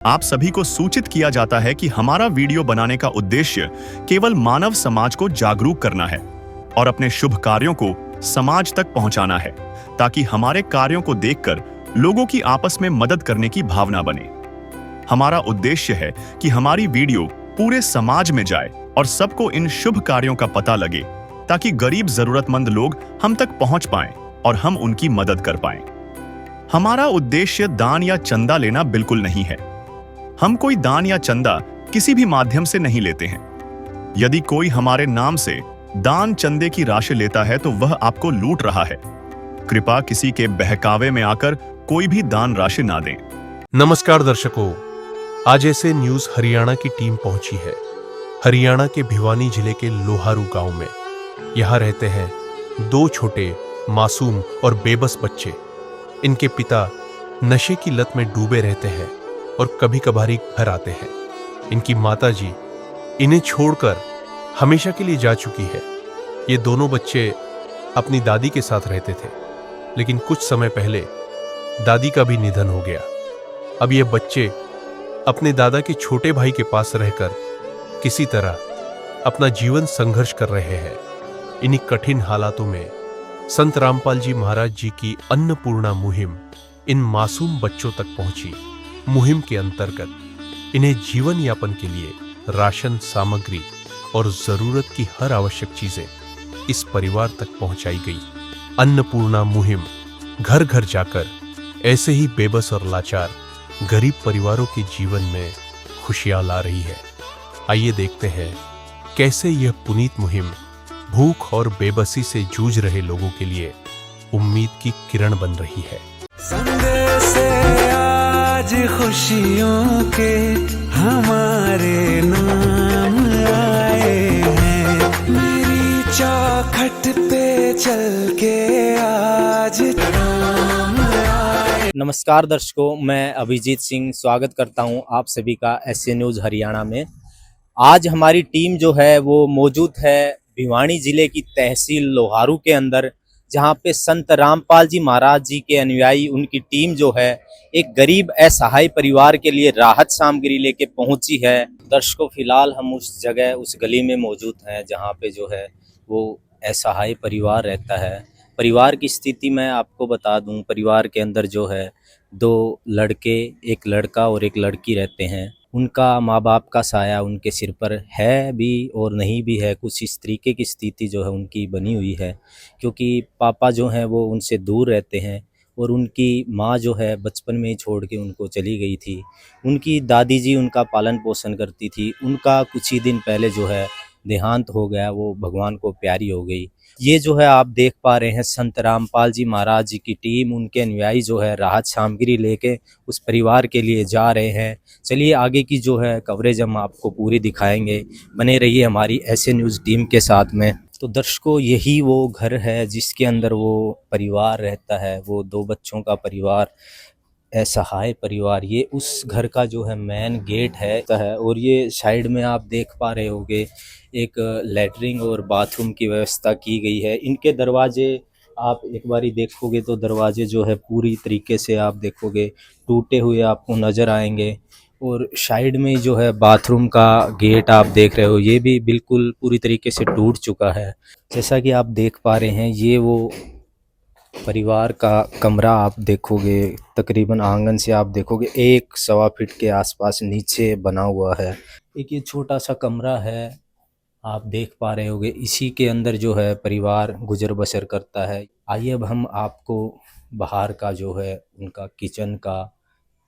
आप सभी को सूचित किया जाता है कि हमारा वीडियो बनाने का उद्देश्य केवल मानव समाज को जागरूक करना है और अपने शुभ कार्यों को समाज तक पहुंचाना है, ताकि हमारे कार्यों को देखकर लोगों की आपस में मदद करने की भावना बने। हमारा उद्देश्य है कि हमारी वीडियो पूरे समाज में जाए और सबको इन शुभ कार्यों का पता लगे, ताकि गरीब जरूरतमंद लोग हम तक पहुंच पाएं और हम उनकी मदद कर पाएं। हमारा उद्देश्य दान या चंदा लेना बिल्कुल नहीं है। हम कोई दान या चंदा किसी भी माध्यम से नहीं लेते हैं। यदि कोई हमारे नाम से दान चंदे की राशि लेता है तो वह आपको लूट रहा है। कृपया किसी के बहकावे में आकर कोई भी दान राशि ना दें। नमस्कार दर्शकों, आज ऐसे न्यूज हरियाणा की टीम पहुंची है हरियाणा के भिवानी जिले के लोहारू गांव में। यहां रहते हैं दो छोटे मासूम और बेबस बच्चे। इनके पिता नशे की लत में डूबे रहते हैं और कभी कभार घर आते हैं। इनकी माताजी इन्हें छोड़कर हमेशा के लिए जा चुकी है। ये दोनों बच्चे अपनी दादी के साथ रहते थे, लेकिन कुछ समय पहले दादी का भी निधन हो गया। अब ये बच्चे अपने दादा के छोटे भाई के पास रहकर किसी तरह अपना जीवन संघर्ष कर रहे हैं। इन्हीं कठिन हालातों में संत रामपाल जी महाराज जी की अन्नपूर्णा मुहिम इन मासूम बच्चों तक पहुंची। मुहिम के अंतर्गत इन्हें जीवन यापन के लिए राशन सामग्री और जरूरत की हर आवश्यक चीजें इस परिवार तक पहुंचाई गई। अन्नपूर्णा मुहिम घर घर जाकर ऐसे ही बेबस और लाचार गरीब परिवारों के जीवन में खुशियां ला रही है। आइए देखते हैं कैसे यह पुनीत मुहिम भूख और बेबसी से जूझ रहे लोगों के लिए उम्मीद की किरण बन रही है। आज खुशियों के हमारे नाम आए हैं, मेरी चौखट पे चल के आज नाम आए। नमस्कार दर्शकों, मैं अभिजीत सिंह स्वागत करता हूं आप सभी का एसए न्यूज़ हरियाणा में। आज हमारी टीम जो है वो मौजूद है भिवानी जिले की तहसील लोहारू के अंदर, जहां पे संत रामपाल जी महाराज जी के अनुयायी उनकी टीम जो है एक गरीब असहाय परिवार के लिए राहत सामग्री लेके पहुंची है। दर्शकों, फिलहाल हम उस जगह उस गली में मौजूद हैं जहां पे जो है वो असहाय परिवार रहता है। परिवार की स्थिति मैं आपको बता दूं, परिवार के अंदर जो है दो लड़के, एक लड़का और एक लड़की रहते हैं। उनका माँ बाप का साया उनके सिर पर है भी और नहीं भी है। कुछ इस तरीके की स्थिति जो है उनकी बनी हुई है, क्योंकि पापा जो हैं वो उनसे दूर रहते हैं और उनकी माँ जो है बचपन में ही छोड़ के उनको चली गई थी। उनकी दादी जी उनका पालन पोषण करती थी। उनका कुछ ही दिन पहले जो है देहांत हो गया, वो भगवान को प्यारी हो गई। ये जो है आप देख पा रहे हैं संत रामपाल जी महाराज जी की टीम, उनके अनुयायी जो है राहत सामग्री लेके उस परिवार के लिए जा रहे हैं। चलिए आगे की जो है कवरेज हम आपको पूरी दिखाएंगे। बने रहिए हमारी एसए न्यूज़ टीम के साथ में। तो दर्शकों, यही वो घर है जिसके अंदर वो परिवार रहता है, वो दो बच्चों का परिवार, असहाय परिवार। ये उस घर का जो है मेन गेट है और ये साइड में आप देख पा रहे होंगे एक लैट्रिन और बाथरूम की व्यवस्था की गई है। इनके दरवाजे आप एक बारी देखोगे तो दरवाजे जो है पूरी तरीके से आप देखोगे टूटे हुए आपको नज़र आएंगे। और साइड में जो है बाथरूम का गेट आप देख रहे हो, ये भी बिल्कुल पूरी तरीके से टूट चुका है। जैसा कि आप देख पा रहे हैं, ये वो परिवार का कमरा आप देखोगे, तकरीबन आंगन से आप देखोगे 1-1.25 फीट के आसपास नीचे बना हुआ है। एक ये छोटा सा कमरा है, आप देख पा रहे होगे। इसी के अंदर जो है परिवार गुजर बसर करता है। आइए अब हम आपको बाहर का जो है उनका किचन का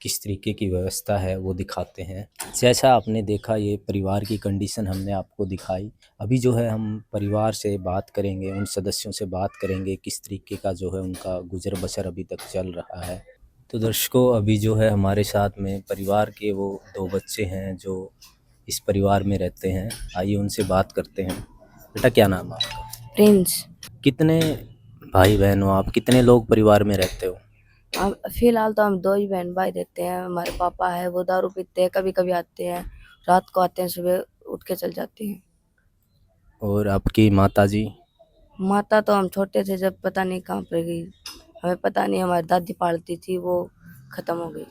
किस तरीके की व्यवस्था है वो दिखाते हैं। जैसा आपने देखा, ये परिवार की कंडीशन हमने आपको दिखाई। अभी जो है हम परिवार से बात करेंगे, उन सदस्यों से बात करेंगे किस तरीके का जो है उनका गुजर बसर अभी तक चल रहा है। तो दर्शकों, अभी जो है हमारे साथ में परिवार के वो दो बच्चे हैं जो इस परिवार में रहते हैं। आइए उनसे बात करते हैं। बेटा, क्या नाम है आपका? प्रिंस। कितने भाई बहन हो आप? कितने लोग परिवार में रहते हो? हम फिलहाल तो हम दो ही बहन भाई रहते हैं। हमारे पापा है, वो दारू पीते हैं, कभी कभी आते हैं, रात को आते हैं, सुबह उठ के चल जाते हैं। और आपकी माता जी? माता तो हम छोटे थे जब पता नहीं कहाँ पर गई, हमें पता नहीं। हमारी दादी पालती थी, वो खत्म हो गई।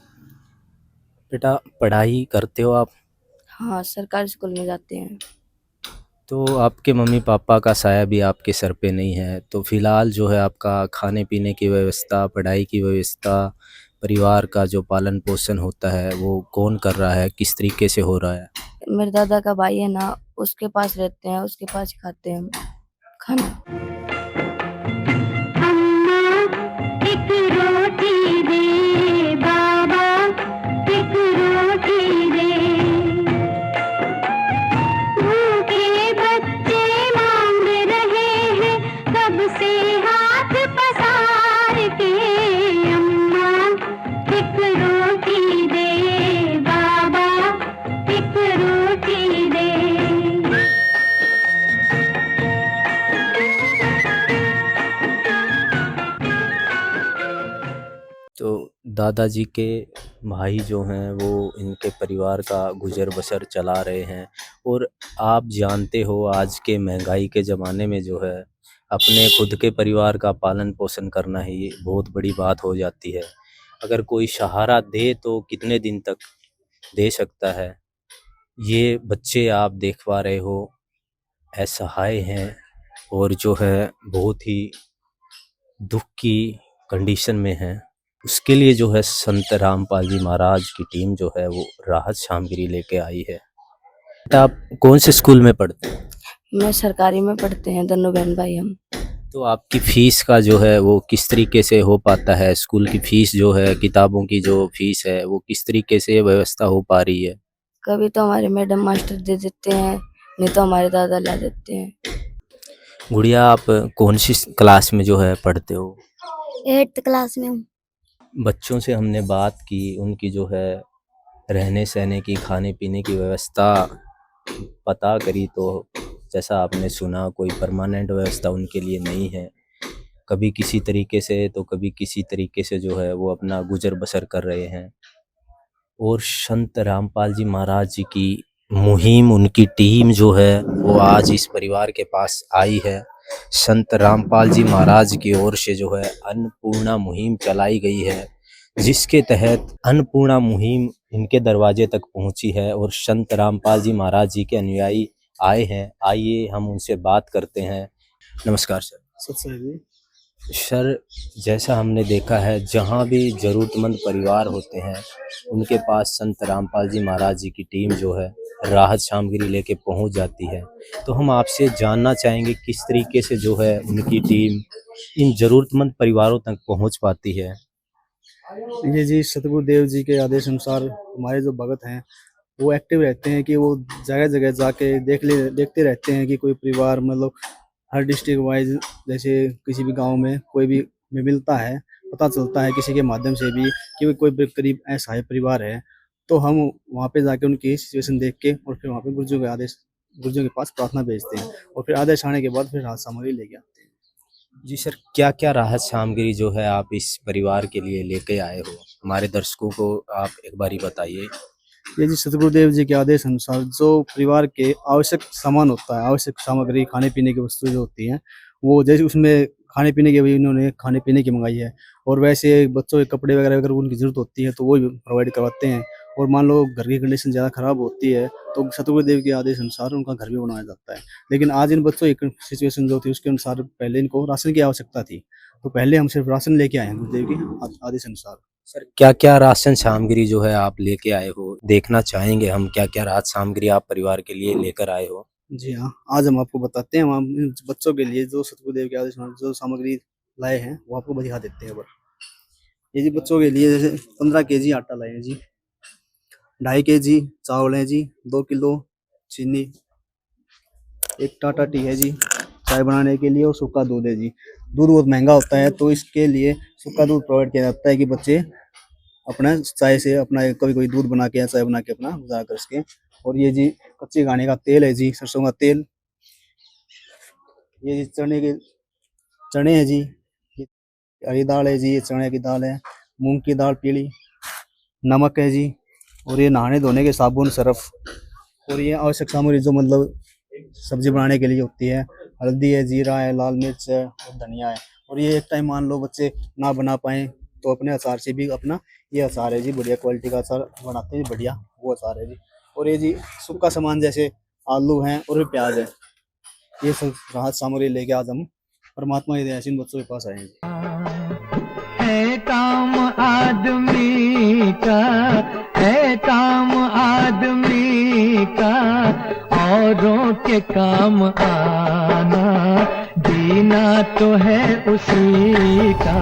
बेटा पढ़ाई करते हो आप? हाँ, सरकारी स्कूल में जाते हैं। तो आपके मम्मी पापा का साया भी आपके सर पे नहीं है, तो फिलहाल जो है आपका खाने पीने की व्यवस्था, पढ़ाई की व्यवस्था, परिवार का जो पालन पोषण होता है वो कौन कर रहा है, किस तरीके से हो रहा है? मेरे दादा का भाई है ना, उसके पास रहते हैं, उसके पास ही खाते हैं हम खाना। एक रोटी दे बाबा, एक रोटी दे। भूखे बच्चे मांग रहे हैं कब से हाथ पसार के। अम्मा एक रोटी दे बाबा, एक रोटी दे। तो दादाजी के भाई जो हैं वो इनके परिवार का गुजर बसर चला रहे हैं, और आप जानते हो आज के महंगाई के ज़माने में जो है अपने खुद के परिवार का पालन पोषण करना ही बहुत बड़ी बात हो जाती है। अगर कोई सहारा दे तो कितने दिन तक दे सकता है। ये बच्चे आप देख पा रहे हो असहाय हैं, और जो है बहुत ही दुख की कंडीशन में हैं। उसके लिए जो है संत रामपाल जी महाराज की टीम जो है वो राहत सामग्री लेके आई है। बेटा आप कौन से स्कूल में पढ़ते हैं? मैं सरकारी में पढ़ते हैं, दोनों बहन भाई हम। तो आपकी फीस का जो है वो किस तरीके से हो पाता है? स्कूल की फीस जो है, किताबों की जो फीस है वो किस तरीके से व्यवस्था हो पा रही है? कभी तो हमारे मैडम मास्टर दे देते हैं, नहीं तो हमारे दादा ला देते हैं। गुड़िया आप कौन सी क्लास में जो है पढ़ते हो? 8th क्लास में हूँ। बच्चों से हमने बात की, उनकी जो है रहने सहने की, खाने पीने की व्यवस्था पता करी, तो जैसा आपने सुना कोई परमानेंट व्यवस्था उनके लिए नहीं है। कभी किसी तरीके से तो कभी किसी तरीके से जो है वो अपना गुजर बसर कर रहे हैं। और संत रामपाल जी महाराज जी की मुहिम, उनकी टीम जो है वो आज इस परिवार के पास आई है। संत रामपाल जी महाराज की ओर से जो है अन्नपूर्णा मुहिम चलाई गई है, जिसके तहत अन्नपूर्णा मुहिम इनके दरवाजे तक पहुंची है और संत रामपाल जी महाराज जी के अनुयायी आए हैं। आइए हम उनसे बात करते हैं। नमस्कार सर। सर, जैसा हमने देखा है जहाँ भी ज़रूरतमंद परिवार होते हैं उनके पास संत रामपाल जी महाराज जी की टीम जो है राहत सामग्री लेके पहुँच जाती है। तो हम आपसे जानना चाहेंगे किस तरीके से जो है उनकी टीम इन ज़रूरतमंद परिवारों तक पहुँच पाती है। ये जी सतगुरुदेव जी के आदेश अनुसार हमारे जो भगत हैं वो एक्टिव रहते हैं कि वो जगह जगह जाके देखते रहते हैं कि कोई परिवार मतलब हर डिस्ट्रिक्ट वाइज जैसे किसी भी गांव में कोई भी में मिलता है, पता चलता है किसी के माध्यम से भी कि कोई भी करीब असहाय परिवार है, तो हम वहाँ पे जाके उनकी सिचुएशन देख के और फिर वहाँ पे गुरुजियों के पास प्रार्थना भेजते हैं और फिर आदेश आने के बाद फिर राहत सामग्री लेके आते हैं। जी सर, क्या-क्या राहत सामग्री जो है आप इस परिवार के लिए लेके आए हो? हमारे दर्शकों को आप एक बारी बताइए। ये जी सतगुरुदेव जी के आदेश अनुसार जो परिवार के आवश्यक सामान होता है, आवश्यक सामग्री, खाने पीने की वस्तु जो होती हैं, वो जैसे उसमें खाने पीने की भी इन्होंने खाने पीने की मंगाई है और वैसे बच्चों के कपड़े वगैरह अगर उनकी ज़रूरत होती है तो वो भी प्रोवाइड करवाते हैं। और मान लो घर की कंडीशन ज़्यादा ख़राब होती है तो सतगुरुदेव के आदेश अनुसार उनका घर भी बनवाया जाता है। लेकिन आज इन बच्चों की सिचुएशन जो थी उसके अनुसार पहले इनको राशन की आवश्यकता थी, तो पहले हम सिर्फ राशन लेके आए हैं गुरुदेव के आदेश अनुसार। सर, क्या-क्या राशन सामग्री जो है आप लेके आए हो? देखना चाहेंगे हम क्या-क्या राहत सामग्री आप परिवार के लिए लेकर आए हो? जी हाँ, आज हम आपको बताते हैं हम इन बच्चों के लिए जो सतगुरुदेव के आदेश अनुसार जो सामग्री लाए हैं वो आपको दिखा देते हैं। ये जी बच्चों के लिए जैसे 15 केजी आटा लाए हैं जी, 2.5 केजी चावल है जी, 2 किलो चीनी, एक टाटा टी है जी चाय बनाने के लिए और सूखा दूध है जी। दूध बहुत महंगा होता है तो इसके लिए सूखा दूध प्रोवाइड किया जाता है कि बच्चे अपना चाय से अपना कभी कोई दूध बना के या चाय बना के अपना गुजारा कर सकें। और ये जी कच्चे घाने का तेल है जी, सरसों का तेल, ये जी चने हैं जी, ये हरी दाल है जी, ये चने की दाल है, मूंग की दाल पीली, नमक है जी, और ये नहाने धोने के साबुन, सरफ, और ये आवश्यक सामग्री जो मतलब सब्जी बनाने के लिए होती है, हल्दी है, जीरा है, लाल मिर्च है और धनिया है। और ये एक टाइम मान लो बच्चे ना बना पाए तो अपने अचार से भी अपना ये अचार है जी, बढ़िया क्वालिटी का अचार बनाते हैं, बढ़िया वो अचार है जी। और ये जी सूखा सामान जैसे आलू हैं और प्याज है, ये सब राहत सामग्री लेके आज हम परमात्मा की दया से इन बच्चों के पास आए हैं जी। है काम आदमी का, है काम आदमी का, औरों के काम आना, जीना तो है उसी का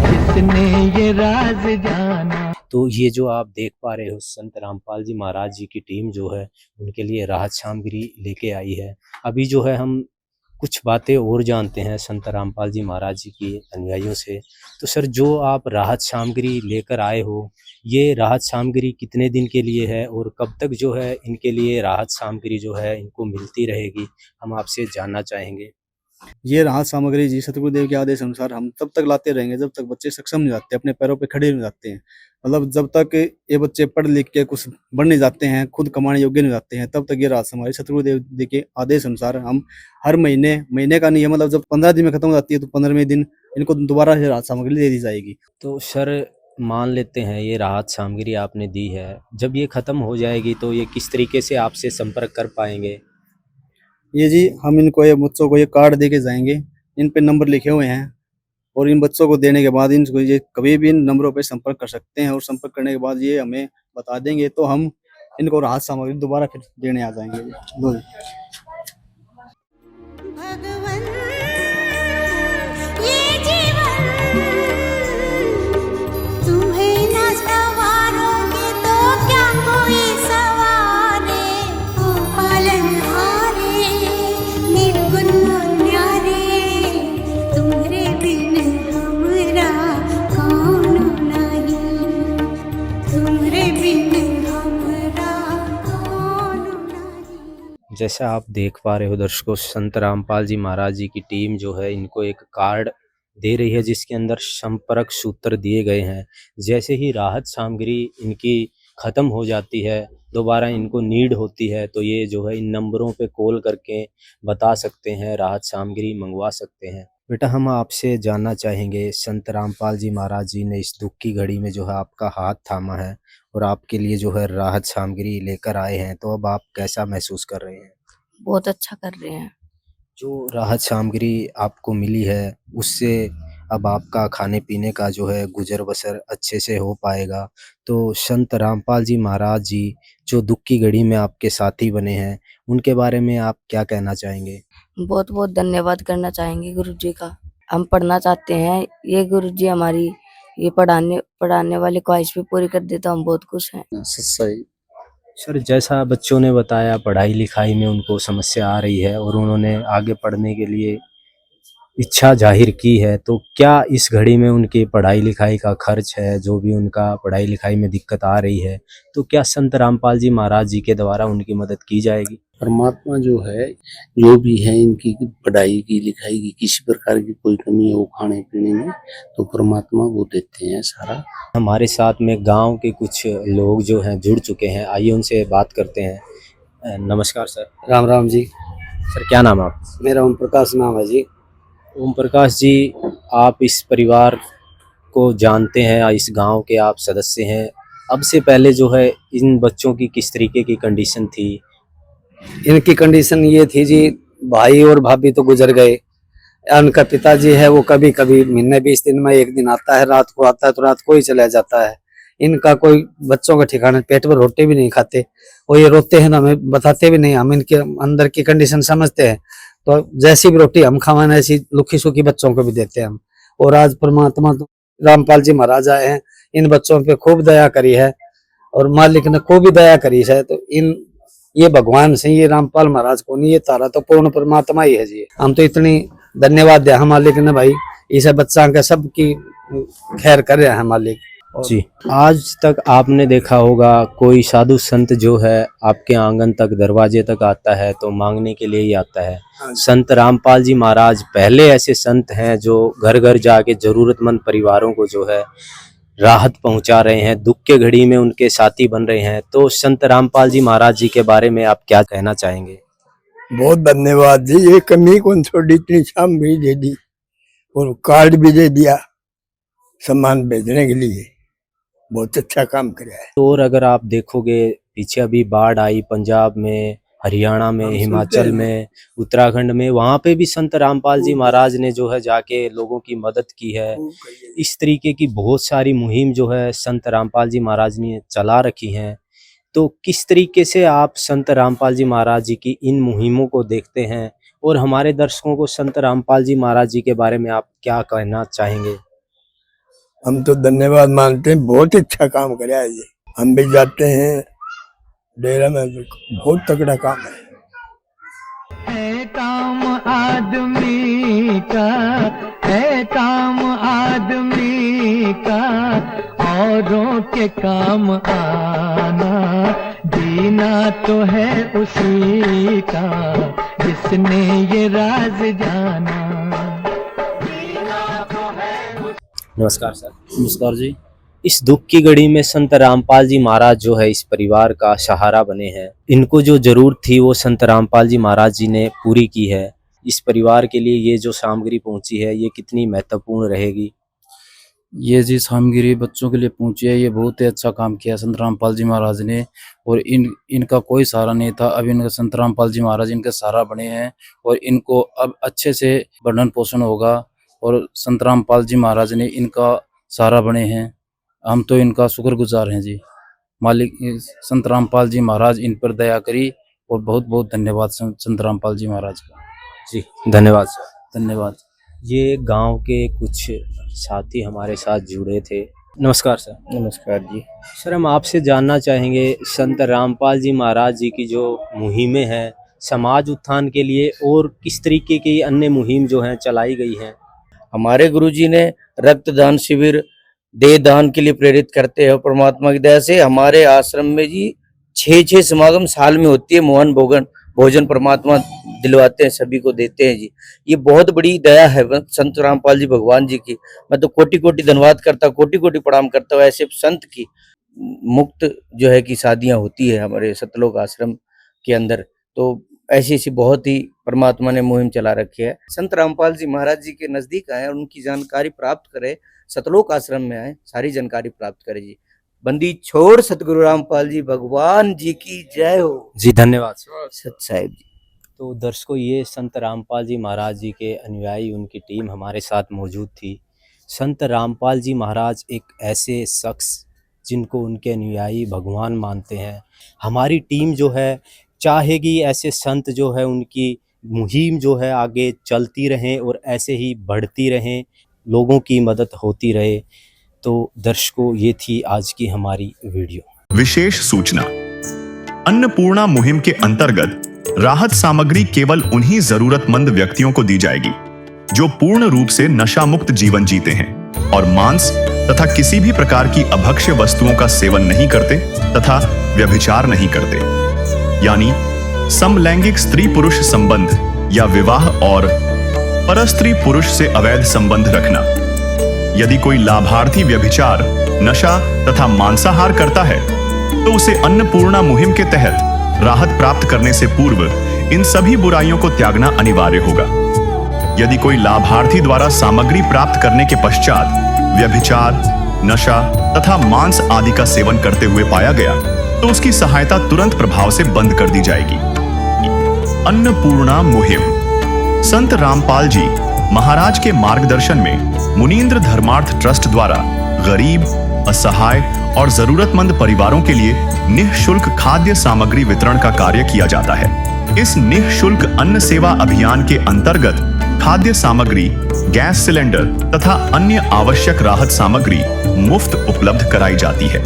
जिसने ये राज जाना। तो ये जो आप देख पा रहे हो संत रामपाल जी महाराज जी की टीम जो है उनके लिए राहत सामग्री लेके आई है। अभी जो है हम कुछ बातें और जानते हैं संत रामपाल जी महाराज जी की अनुयायियों से। तो सर, जो आप राहत सामग्री लेकर आए हो, ये राहत सामग्री कितने दिन के लिए है और कब तक जो है इनके लिए राहत सामग्री जो है इनको मिलती रहेगी, हम आपसे जानना चाहेंगे। ये राहत सामग्री जी सतगुरुदेव के आदेश अनुसार हम तब तक लाते रहेंगे जब तक बच्चे सक्षम नहीं जाते, अपने पैरों पे खड़े नहीं जाते हैं। मतलब जब तक ये बच्चे पढ़ लिख के कुछ बन नहीं जाते हैं, खुद कमाने योग्य नहीं जाते हैं, तब तक ये राहत सामग्री सतगुरुदेव के आदेश अनुसार हम हर महीने का नहीं है, मतलब जब 15 दिन में खत्म हो जाती है तो 15वें दिन इनको दोबारा से राहत सामग्री दे दी जाएगी। तो सर, मान लेते हैं ये राहत सामग्री आपने दी है, जब ये ख़त्म हो जाएगी तो ये किस तरीके से आपसे संपर्क कर पाएंगे? ये जी हम इनको ये बच्चों को ये कार्ड दे के जाएंगे, इन पे नंबर लिखे हुए हैं और इन बच्चों को देने के बाद इनको ये कभी भी इन नंबरों पे संपर्क कर सकते हैं और संपर्क करने के बाद ये हमें बता देंगे तो हम इनको राहत सामग्री दोबारा फिर देने आ जाएंगे। लो जी। भगवन ये जीवन तुम्हें न सवारोगे तो क्या कोई सवारे, ओ पालनहारे निर्गुण न्यारे, तुम्हारे बिन हमरा कौन नहीं, तुम्हारे बिन हमरा कौन नहीं। जैसा आप देख पा रहे हो दर्शकों, संत रामपाल जी महाराज जी की टीम जो है इनको एक कार्ड दे रही है जिसके अंदर संपर्क सूत्र दिए गए हैं। जैसे ही राहत सामग्री इनकी ख़त्म हो जाती है, दोबारा इनको नीड होती है, तो ये जो है इन नंबरों पे कॉल करके बता सकते हैं, राहत सामग्री मंगवा सकते हैं। बेटा, हम आपसे जानना चाहेंगे, संत रामपाल जी महाराज जी ने इस दुख की घड़ी में जो है आपका हाथ थामा है और आपके लिए जो है राहत सामग्री लेकर आए हैं, तो अब आप कैसा महसूस कर रहे हैं? बहुत अच्छा कर रहे हैं। जो राहत सामग्री आपको मिली है उससे अब आपका खाने पीने का जो है गुजर बसर अच्छे से हो पाएगा। तो संत रामपाल जी महाराज जी जो दुख की घड़ी में आपके साथी बने हैं, उनके बारे में आप क्या कहना चाहेंगे? बहुत बहुत धन्यवाद करना चाहेंगे गुरु जी का। हम पढ़ना चाहते हैं, ये गुरु जी हमारी ये पढ़ाने वाली ख्वाहिश भी पूरी कर दे तो हम बहुत खुश हैं। सही। सर, जैसा बच्चों ने बताया, पढ़ाई लिखाई में उनको समस्या आ रही है और उन्होंने आगे पढ़ने के लिए इच्छा जाहिर की है, तो क्या इस घड़ी में उनकी पढ़ाई लिखाई का खर्च है, जो भी उनका पढ़ाई लिखाई में दिक्कत आ रही है, तो क्या संत रामपाल जी महाराज जी के द्वारा उनकी मदद की जाएगी? परमात्मा जो है, जो भी है इनकी पढ़ाई की लिखाई की किसी प्रकार की कोई कमी है वो खाने पीने में, तो परमात्मा वो देते हैं सारा। हमारे साथ में गांव के कुछ लोग जो हैं जुड़ चुके हैं, आइए उनसे बात करते हैं। नमस्कार सर। राम राम जी। सर, क्या नाम है आप? मेरा ओम प्रकाश नाम है जी। ओम प्रकाश जी, आप इस परिवार को जानते हैं, इस गांव के आप सदस्य हैं। अब से पहले जो है इन बच्चों की किस तरीके की कंडीशन थी? इनकी कंडीशन ये थी जी, भाई और भाभी तो गुजर गए, उनका पिताजी है वो कभी कभी महीने 20 दिन में एक दिन आता है, रात को आता है तो रात को ही चला जाता है। इनका कोई बच्चों का ठिकाना, पेट पर रोटी भी नहीं खाते और ये रोते हैं ना, हमें बताते भी नहीं, हम इनके अंदर की कंडीशन समझते हैं, तो जैसी भी रोटी हम खावाना ऐसी लुखी सुखी बच्चों को भी देते हैं हम। और आज परमात्मा तो रामपाल जी महाराज आए हैं, इन बच्चों पे खूब दया करी है और मालिक ने खूब भी दया करी है, तो इन ये भगवान से, ये रामपाल महाराज को नहीं, ये तारा तो पूर्ण परमात्मा ही है जी। हम तो इतनी धन्यवाद दे हम मालिक ने भाई, इसे बच्चा का सबकी खैर कर रहे हैं मालिक जी। आज तक आपने देखा होगा कोई साधु संत जो है आपके आंगन तक, दरवाजे तक आता है तो मांगने के लिए ही आता है। संत रामपाल जी महाराज पहले ऐसे संत हैं जो घर घर जाके जरूरतमंद परिवारों को जो है राहत पहुंचा रहे हैं, दुख के घड़ी में उनके साथी बन रहे हैं। तो संत रामपाल जी महाराज जी के बारे में आप क्या कहना चाहेंगे? बहुत धन्यवाद जी, ये कमी कौन छोड़ी, इतनी शाम भी दे दी और कार्ड भी दे दिया, सामान भेजने के लिए बहुत अच्छा काम किया है। और अगर आप देखोगे पीछे अभी बाढ़ आई पंजाब में, हरियाणा में, हिमाचल में, उत्तराखंड में, वहां पे भी संत रामपाल जी महाराज ने जो है जाके लोगों की मदद की है। इस तरीके की बहुत सारी मुहिम जो है संत रामपाल जी महाराज ने चला रखी हैं। तो किस तरीके से आप संत रामपाल जी महाराज जी की इन मुहिमों को देखते हैं और हमारे दर्शकों को संत रामपाल जी महाराज जी के बारे में आप क्या कहना चाहेंगे? हम तो धन्यवाद मानते हैं, बहुत अच्छा काम किया है ये। हम भी जाते हैं डेरा में, बहुत तगड़ा काम है काम आदमी का, है काम आदमी का, औरों के काम आना, जीना तो है उसी का जिसने ये राज जाना। नमस्कार सर। नमस्कार जी। इस दुख की घड़ी में संत रामपाल जी महाराज जो है इस परिवार का सहारा बने हैं। इनको जो जरूरत थी वो संत रामपाल जी महाराज जी ने पूरी की है। इस परिवार के लिए ये जो सामग्री पहुंची है ये कितनी महत्वपूर्ण रहेगी? ये जी सामग्री बच्चों के लिए पहुंची है, ये बहुत ही अच्छा काम किया संत रामपाल जी महाराज ने। और इनका कोई सहारा नहीं था, अब इनका संत रामपाल जी महाराज इनके सहारा बने हैं और इनको अब अच्छे से भरण पोषण होगा और संत रामपाल जी महाराज ने इनका सहारा बने हैं। हम तो इनका शुक्रगुजार हैं जी। मालिक संत रामपाल जी महाराज इन पर दया करी और बहुत बहुत धन्यवाद संत रामपाल जी महाराज का। जी धन्यवाद सर। धन्यवाद। ये गांव के कुछ साथी हमारे साथ जुड़े थे। नमस्कार सर। नमस्कार जी। सर हम आपसे जानना चाहेंगे संत रामपाल जी महाराज जी की जो मुहिमें हैं समाज उत्थान के लिए और किस तरीके की अन्य मुहिम जो हैं चलाई गई हैं? हमारे गुरुजी ने रक्तदान शिविर, देह दान के लिए प्रेरित करते हैं। परमात्मा की दया से हमारे आश्रम में जी 6 समागम साल में होती है। मोहन भोजन परमात्मा दिलवाते हैं, सभी को देते हैं जी। ये बहुत बड़ी दया है संत रामपाल जी भगवान जी की। मैं तो कोटि कोटि धन्यवाद करता हूँ, कोटि कोटि प्रणाम करता हूँ। ऐसे संत की मुक्त जो है कि शादियां होती है हमारे सतलोक आश्रम के अंदर, तो ऐसी ऐसी बहुत ही परमात्मा ने मुहिम चला रखी है। संत रामपाल जी महाराज जी के नजदीक आए और उनकी जानकारी प्राप्त करें, सतलोक आश्रम में आए, सारी जानकारी प्राप्त करें जी। बंदी छोड़ सतगुरु रामपाल जी भगवान जी की जय हो जी। धन्यवाद सत साहिब जी। तो दर्शकों ये संत रामपाल जी महाराज जी के अनुयायी उनकी टीम हमारे साथ मौजूद थी। संत रामपाल जी महाराज एक ऐसे शख्स जिनको उनके अनुयायी भगवान मानते हैं। हमारी टीम जो है चाहेगी ऐसे संत जो है उनकी मुहिम जो है आगे चलती रहें और ऐसे ही बढ़ती रहें, लोगों की मदद होती रहे। तो दर्शकों ये थी आज की हमारी वीडियो। विशेष सूचना, अन्नपूर्णा मुहिम के अंतर्गत राहत सामग्री केवल उन्हीं जरूरतमंद व्यक्तियों को दी जाएगी जो पूर्ण रूप से नशा मुक्त जीवन जीते हैं और मांस तथा किसी भी प्रकार की अभक्ष्य वस्तुओं का सेवन नहीं करते तथा व्यभिचार नहीं करते, यानी समलैंगिक स्त्री पुरुष संबंध या विवाह और परस्त्री पुरुष से अवैध संबंध रखना। यदि कोई लाभार्थी व्यभिचार, नशा तथा मांसाहार करता है तो उसे अन्नपूर्णा मुहिम के तहत राहत प्राप्त करने से पूर्व इन सभी बुराइयों को त्यागना अनिवार्य होगा। यदि कोई लाभार्थी द्वारा सामग्री प्राप्त करने के पश्चात व्यभिचार, नशा तथा मांस आदि का सेवन करते हुए पाया गया तो उसकी सहायता तुरंत प्रभाव से बंद कर दी जाएगी। अन्नपूर्णा मुहिम संत रामपाल जी महाराज के मार्गदर्शन में मुनीन्द्र धर्मार्थ ट्रस्ट द्वारा गरीब, असहाय और जरूरतमंद परिवारों के लिए निःशुल्क खाद्य सामग्री वितरण का कार्य किया जाता है। इस निःशुल्क अन्न सेवा अभियान के अंतर्गत खाद्य सामग्री, गैस सिलेंडर तथा अन्य आवश्यक राहत सामग्री मुफ्त उपलब्ध कराई जाती है।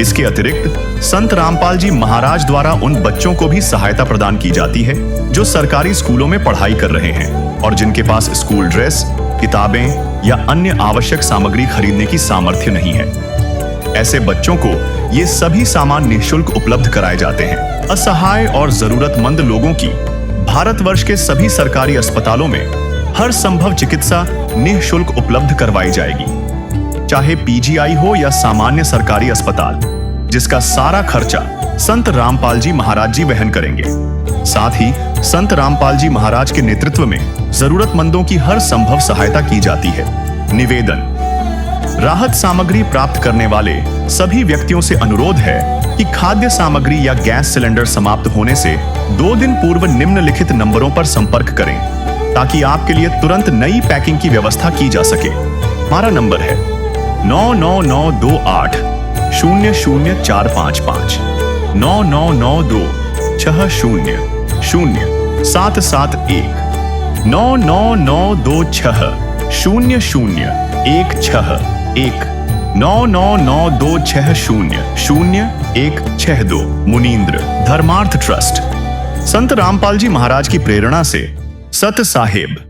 इसके अतिरिक्त संत रामपाल जी महाराज द्वारा उन बच्चों को भी सहायता प्रदान की जाती है जो सरकारी स्कूलों में पढ़ाई कर रहे हैं और जिनके पास स्कूल ड्रेस, किताबें या अन्य आवश्यक सामग्री खरीदने की सामर्थ्य नहीं है। ऐसे बच्चों को ये सभी सामान निःशुल्क उपलब्ध कराए जाते हैं। असहाय और जरूरतमंद लोगों की भारतवर्ष के सभी सरकारी अस्पतालों में हर संभव चिकित्सा निःशुल्क उपलब्ध करवाई जाएगी, चाहे पीजीआई हो या सामान्य सरकारी अस्पताल, जिसका सारा खर्चा संत रामपाल जी महाराज जी वहन करेंगे। साथ ही संत रामपाल जी महाराज के नेतृत्व में जरूरतमंदों की हर संभव सहायता की जाती है। निवेदन, राहत सामग्री प्राप्त करने वाले सभी व्यक्तियों से अनुरोध है कि खाद्य सामग्री या गैस सिलेंडर समाप्त होने से 2 दिन पूर्व निम्नलिखित नंबरों पर संपर्क करें ताकि आपके लिए तुरंत नई पैकिंग की व्यवस्था की जा सके। हमारा नंबर है 99928 00455 9992 60 0771 99926 0016 99926000162 मुनींद्र धर्मार्थ ट्रस्ट। संत रामपाल जी महाराज की प्रेरणा से सत साहेब